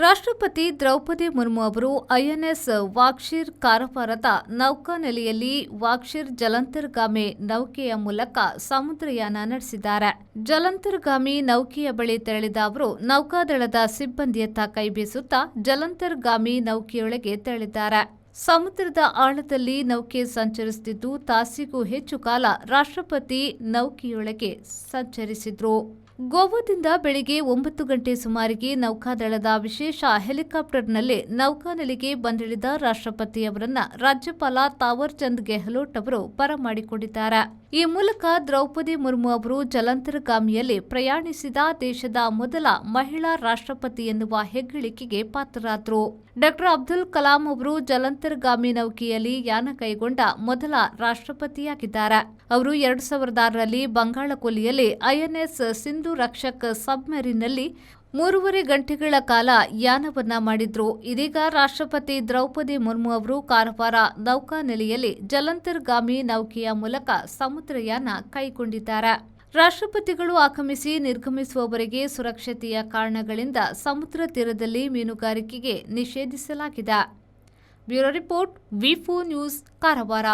ರಾಷ್ಟ್ರಪತಿ ದ್ರೌಪದಿ ಮುರ್ಮು ಅವರು ಐಎನ್ಎಸ್ ವಾಕ್ಷೀರ್ ಕಾರವಾರದ ನೌಕಾನೆಲೆಯಲ್ಲಿ ವಾಕ್ಷೀರ್ ಜಲಾಂತರ್ಗಾಮಿ ನೌಕೆಯ ಮೂಲಕ ಸಮುದ್ರಯಾನ ನಡೆಸಿದ್ದಾರೆ. ಜಲಾಂತರ್ಗಾಮಿ ನೌಕೆಯ ಬಳಿ ತೆರಳಿದ ಅವರು ನೌಕಾದಳದ ಸಿಬ್ಬಂದಿಯತ್ತ ಕೈಬೀಸುತ್ತಾ ಜಲಾಂತರ್ಗಾಮಿ ನೌಕೆಯೊಳಗೆ ತೆರಳಿದ್ದಾರೆ. ಸಮುದ್ರದ ಆಳದಲ್ಲಿ ನೌಕೆ ಸಂಚರಿಸುತ್ತಿದ್ದು ತಾಸಿಗೂ ಹೆಚ್ಚು ಕಾಲ ರಾಷ್ಟ್ರಪತಿ ನೌಕೆಯೊಳಗೆ ಸಂಚರಿಸಿದ್ರು. ಗೋವಾದಿಂದ ಬೆಳಿಗ್ಗೆ 9 ಗಂಟೆ ಸುಮಾರಿಗೆ ನೌಕಾದಳದ ವಿಶೇಷ ಹೆಲಿಕಾಪ್ಟರ್ನಲ್ಲಿ ನೌಕಾನೆಲೆಗೆ ಬಂದಿಳಿದ ರಾಷ್ಟ್ರಪತಿಯವರನ್ನ ರಾಜ್ಯಪಾಲ ತಾವರ್ ಚಂದ್ ಗೆಹ್ಲೋಟ್ ಅವರು ಬರಮಾಡಿಕೊಂಡಿದ್ದಾರೆ. ಈ ಮೂಲಕ ದ್ರೌಪದಿ ಮುರ್ಮು ಅವರು ಜಲಾಂತರ್ಗಾಮಿಯಲ್ಲಿ ಪ್ರಯಾಣಿಸಿದ ದೇಶದ ಮೊದಲ ಮಹಿಳಾ ರಾಷ್ಟ್ರಪತಿ ಎನ್ನುವ ಹೆಗ್ಗಳಿಕೆಗೆ ಪಾತ್ರರಾದರು. ಡಾ. ಅಬ್ದುಲ್ ಕಲಾಂ ಅವರು ಜಲಾಂತರ್ಗಾಮಿ ನೌಕೆಯಲ್ಲಿ ಯಾನ ಕೈಗೊಂಡ ಮೊದಲ ರಾಷ್ಟ್ರಪತಿಯಾಗಿದ್ದಾರೆ. ಅವರು 2006ರಲ್ಲಿ ಬಂಗಾಳ ಕೊಲ್ಲಿಯಲ್ಲಿ ಐಎನ್ಎಸ್ ಸಿಂಧು ರಕ್ಷಕ್ ಸಬ್ಮೆರಿನ್ನಲ್ಲಿ 3.5 ಗಂಟೆಗಳ ಕಾಲ ಯಾನವನ್ನ ಮಾಡಿದ್ರು. ಇದೀಗ ರಾಷ್ಟ್ರಪತಿ ದ್ರೌಪದಿ ಮುರ್ಮು ಅವರು ಕಾರವಾರ ನೌಕಾನೆಲೆಯಲ್ಲಿ ಜಲಾಂತರ್ಗಾಮಿ ನೌಕೆಯ ಮೂಲಕ ಸಮುದ್ರಯಾನ ಕೈಗೊಂಡಿದ್ದಾರೆ. ರಾಷ್ಟ್ರಪತಿಗಳು ಆಗಮಿಸಿ ನಿರ್ಗಮಿಸುವವರೆಗೆ ಸುರಕ್ಷತೆಯ ಕಾರಣಗಳಿಂದ ಸಮುದ್ರ ತೀರದಲ್ಲಿ ಮೀನುಗಾರಿಕೆಗೆ ನಿಷೇಧಿಸಲಾಗಿದೆ. ಬ್ಯೂರೋ ರಿಪೋರ್ಟ್, ವಿ4 ನ್ಯೂಸ್, ಕಾರವಾರ.